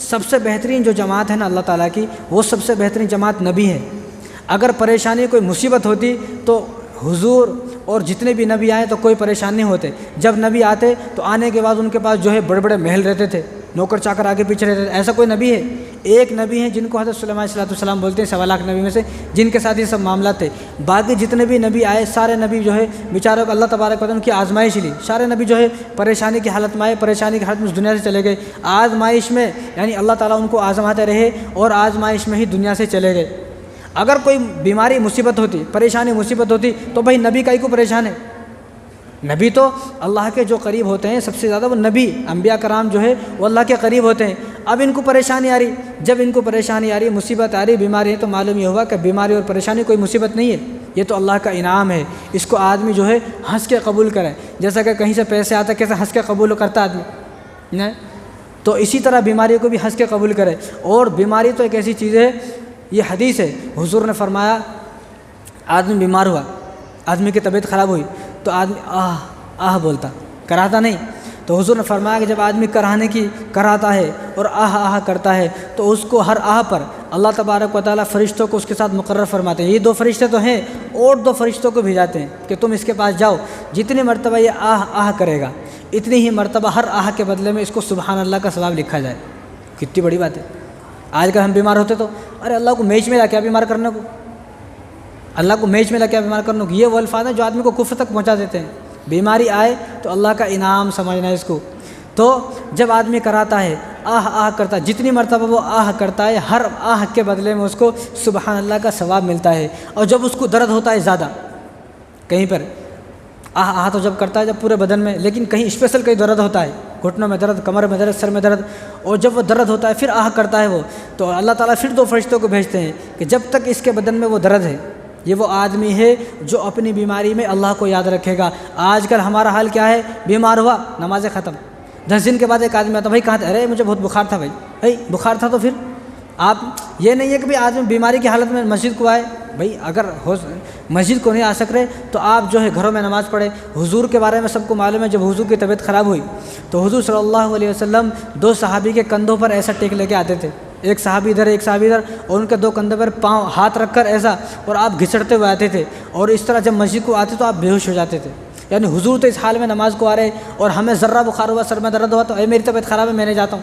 سب سے بہترین جو جماعت ہے نا اللہ تعالیٰ کی، وہ سب سے بہترین جماعت نبی ہے۔ اگر پریشانی کوئی مصیبت ہوتی تو حضور اور جتنے بھی نبی آئے تو کوئی پریشان نہیں ہوتے۔ جب نبی آتے تو آنے کے بعد ان کے پاس جو ہے بڑے بڑے محل رہتے تھے، نوکر چاکر آگے پیچھے رہتے تھے۔ ایسا کوئی نبی ہے؟ ایک نبی ہیں جن کو حضرت سلیمان علیہ السلام بولتے ہیں، 1.25 لاکھ نبی میں سے، جن کے ساتھ یہ سب معاملات تھے۔ باقی جتنے بھی نبی آئے سارے نبی جو ہے بیچاروں کو اللہ تبارک و تعالیٰ ان کی آزمائش لی، سارے نبی جو ہے پریشانی کی حالت میں آئے، پریشانی کی حالت میں اس دنیا سے چلے گئے۔ آزمائش میں یعنی اللہ تعالیٰ ان کو آزماتے رہے اور آزمائش میں ہی دنیا سے چلے گئے۔ اگر کوئی بیماری مصیبت ہوتی، پریشانی مصیبت ہوتی تو بھائی نبی کائی کو پریشان ہے؟ نبی تو اللہ کے جو قریب ہوتے ہیں سب سے زیادہ، وہ نبی انبیاء کرام جو ہے وہ اللہ کے قریب ہوتے ہیں۔ اب ان کو پریشانی آ رہی، جب ان کو پریشانی آ رہی، مصیبت آ رہی، بیماری ہے، تو معلوم یہ ہوا کہ بیماری اور پریشانی کوئی مصیبت نہیں ہے، یہ تو اللہ کا انعام ہے۔ اس کو آدمی جو ہے ہنس کے قبول کرے، جیسا کہ کہیں سے پیسے آتا کیسے ہنس کے قبول کرتا آدمی نہیں، تو اسی طرح بیماری کو بھی ہنس کے قبول کرے۔ اور بیماری تو ایک ایسی چیز ہے، یہ حدیث ہے، حضور نے فرمایا آدمی بیمار ہوا، آدمی کی طبیعت خراب ہوئی تو آدمی آہ آہ بولتا، کراتا نہیں۔ تو حضور نے فرمایا کہ جب آدمی کرانے کی کراتا ہے اور آہ آہ کرتا ہے تو اس کو ہر آہ پر اللہ تبارک و تعالیٰ فرشتوں کو اس کے ساتھ مقرر فرماتے ہیں۔ یہ 2 فرشتے تو ہیں، اور 2 فرشتوں کو بھیجاتے ہیں کہ تم اس کے پاس جاؤ، جتنی مرتبہ یہ آہ آہ کرے گا اتنی ہی مرتبہ ہر آہ کے بدلے میں اس کو سبحان اللہ کا ثواب لکھا جائے۔ کتنی بڑی بات ہے۔ آج کل ہم بیمار ہوتے تو ارے اللہ کو میچ میں لا کیا بیمار کرنے کو، اللہ کو میچ میں لا کیا بیمار کرنے کو، یہ وہ الفاظ ہیں جو آدمی کو کفر تک پہنچا دیتے ہیں۔ بیماری آئے تو اللہ کا انعام سمجھنا ہے اس کو۔ تو جب آدمی کراتا ہے آہ آہ کرتا ہے، جتنی مرتبہ وہ آہ کرتا ہے ہر آہ کے بدلے میں اس کو سبحان اللہ کا ثواب ملتا ہے۔ اور جب اس کو درد ہوتا ہے زیادہ کہیں پر، آہ آہ تو جب کرتا ہے جب پورے بدن میں، لیکن کہیں اسپیشل کہیں درد ہوتا ہے، گھٹنوں میں درد، کمر میں درد، سر میں درد، اور جب وہ درد ہوتا ہے پھر آہ کرتا ہے وہ، تو اللہ تعالیٰ پھر 2 فرشتوں کو بھیجتے ہیں کہ جب تک اس کے بدن میں وہ درد ہے، یہ وہ آدمی ہے جو اپنی بیماری میں اللہ کو یاد رکھے گا۔ آج کل ہمارا حال کیا ہے؟ بیمار ہوا نماز ختم، 10 دن کے بعد ایک آدمی آتا، بھائی کہاں تھا؟ ارے مجھے بہت بخار تھا بھائی بخار تھا۔ تو پھر آپ یہ نہیں ہے کہ بھائی آدمی بیماری کی حالت میں مسجد کو آئے، بھائی اگر مسجد کو نہیں آ سک رہے تو آپ جو ہے گھروں میں نماز پڑھے۔ حضور کے بارے میں سب کو معلوم ہے، جب حضور کی طبیعت خراب ہوئی تو حضور صلی اللہ علیہ وسلم 2 صحابی کے کندھوں پر ایسا ٹیک لے کے آتے تھے، ایک صحابی ادھر ایک صحابی ادھر، اور ان کے 2 کندھوں پر پاؤں ہاتھ رکھ کر ایسا، اور آپ گھسڑتے ہوئے آتے تھے، اور اس طرح جب مسجد کو آتے تو آپ بے ہوش ہو جاتے تھے۔ یعنی حضور تو اس حال میں نماز کو آ رہے، اور ہمیں ذرہ بخار ہوا، سر میں درد ہوا تو اے میری طبیعت خراب ہے میں نہیں جاتا ہوں،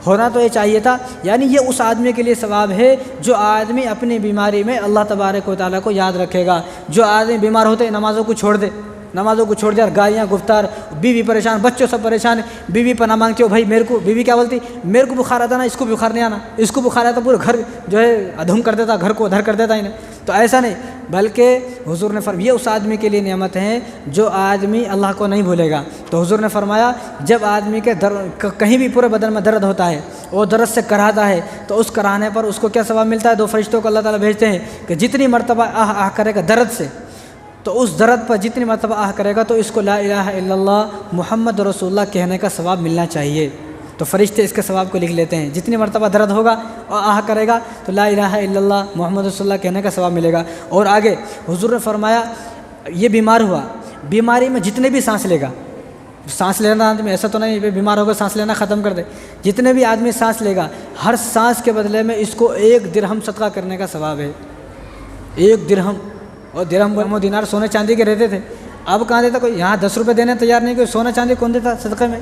ہونا تو یہ چاہیے تھا۔ یعنی یہ اس آدمی کے لیے ثواب ہے جو آدمی اپنی بیماری میں اللہ تبارک و تعالیٰ کو یاد رکھے گا۔ جو آدمی بیمار ہوتے نمازوں کو چھوڑ دے، اور گالیاں گفتار، بیوی پریشان، بچوں سب پریشان، بیوی پناہ مانگتے ہو، بھائی میرے کو، بیوی کیا بولتی، میرے کو بخار آتا نا، اس کو بخار نہیں آنا، اس کو بخار آتا پورے گھر جو ہے ادھم کر دیتا، گھر کو ادھر کر دیتا انہیں۔ تو ایسا نہیں، بلکہ حضور نے فرمایا یہ اس آدمی کے لیے نعمت ہے جو آدمی اللہ کو نہیں بھولے گا۔ تو حضور نے فرمایا جب آدمی کے کہیں بھی پورے بدن میں درد ہوتا ہے اور درد سے کراتا ہے تو اس کرانے پر اس کو کیا ثواب ملتا ہے؟ 2 فرشتوں کو اللہ تعالیٰ بھیجتے ہیں کہ جتنی مرتبہ آہ آہ کرے گا درد سے، تو اس درد پر جتنی مرتبہ آہ کرے گا تو اس کو لا الہ الا اللہ محمد رسول اللہ کہنے کا ثواب ملنا چاہیے۔ تو فرشتے اس کے ثواب کو لکھ لیتے ہیں، جتنی مرتبہ درد ہوگا اور آہ کرے گا تو لا الہ الا اللہ محمد رسول اللہ کہنے کا ثواب ملے گا۔ اور آگے حضور نے فرمایا یہ بیمار ہوا، بیماری میں جتنے بھی سانس لے گا، سانس لینا آدمی ایسا تو نہیں بیمار ہوگا سانس لینا ختم کر دے، جتنے بھی آدمی سانس لے گا ہر سانس کے بدلے میں اس کو 1 درہم صدقہ کرنے کا ثواب ہے۔ 1 درہم، اور درہم و دینار سونے چاندی کے رہتے تھے، اب کہاں دیتا کوئی، یہاں 10 روپے دینے تیار نہیں، کوئی سونا چاندی کون دیتا صدقے میں؟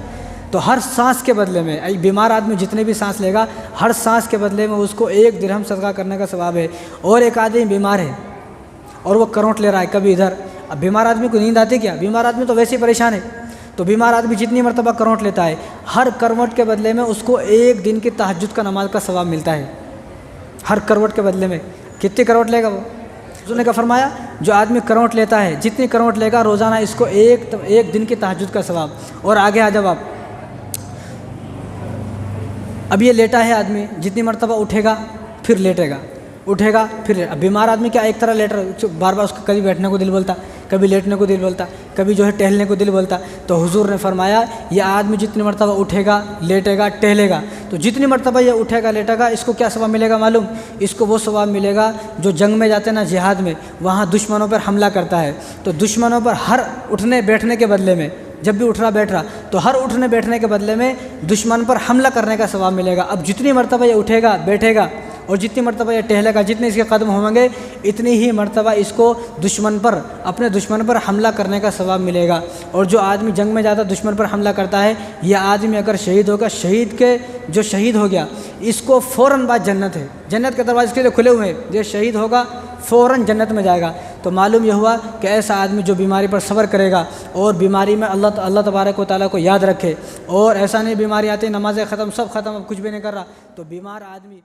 تو ہر سانس کے بدلے میں بیمار آدمی جتنے بھی سانس لے گا ہر سانس کے بدلے میں اس کو 1 درہم صدقہ کرنے کا ثواب ہے۔ اور ایک آدمی بیمار ہے اور وہ کروٹ لے رہا ہے کبھی ادھر، اب بیمار آدمی کو نیند آتی کیا؟ بیمار آدمی تو ویسے ہی پریشان ہے، تو بیمار آدمی جتنی مرتبہ کروٹ لیتا ہے ہر کروٹ کے بدلے میں اس کو 1 دن کی تہجد کا نماز کا ثواب ملتا ہے۔ ہر کروٹ کے بدلے میں کتنی کروٹ لے گا وہ؟ حضور نے کہا فرمایا جو آدمی کروٹ لیتا ہے جتنی کروٹ لے گا روزانہ اس کو 1 دن کی تہجد کا ثواب۔ اور آگے آ جب آپ، اب یہ لیٹا ہے آدمی، جتنی مرتبہ اٹھے گا پھر لیٹے گا، اٹھے گا پھر، اب بیمار آدمی کیا ایک طرح لیٹ رہا، بار بار اس کو کبھی بیٹھنے کو دل بولتا، کبھی لیٹنے کو دل بولتا، کبھی جو ہے ٹہلنے کو دل بولتا۔ تو حضور نے فرمایا یہ آدمی جتنی مرتبہ اٹھے گا، لیٹے گا، ٹہلے گا، تو جتنی مرتبہ یہ اٹھے گا لیٹے گا اس کو کیا ثواب ملے گا معلوم؟ اس کو وہ ثواب ملے گا جو جنگ میں جاتے ہیں نا، جہاد میں، وہاں دشمنوں پر حملہ کرتا ہے، تو دشمنوں پر ہر اٹھنے بیٹھنے کے بدلے میں جب بھی اٹھ رہا بیٹھ رہا تو ہر اٹھنے بیٹھنے کے بدلے میں دشمن پر حملہ کرنے کا ثواب ملے گا۔ اب جتنی مرتبہ یہ اٹھے گا بیٹھے گا اور جتنی مرتبہ یہ ٹہلے گا، جتنے اس کے قدم ہوں گے اتنی ہی مرتبہ اس کو اپنے دشمن پر حملہ کرنے کا ثواب ملے گا۔ اور جو آدمی جنگ میں جاتا دشمن پر حملہ کرتا ہے، یہ آدمی اگر شہید ہوگا، جو شہید ہو گیا اس کو فوراً بعد جنت ہے، جنت کے دروازے اس کے لیے کھلے ہوئے ہیں، جو شہید ہوگا فوراً جنت میں جائے گا۔ تو معلوم یہ ہوا کہ ایسا آدمی جو بیماری پر صبر کرے گا اور بیماری میں اللہ تبارک و تعالیٰ کو یاد رکھے، اور ایسا نہیں بیماری آتی نمازیں ختم سب ختم اب کچھ بھی نہیں کر رہا، تو بیمار آدمی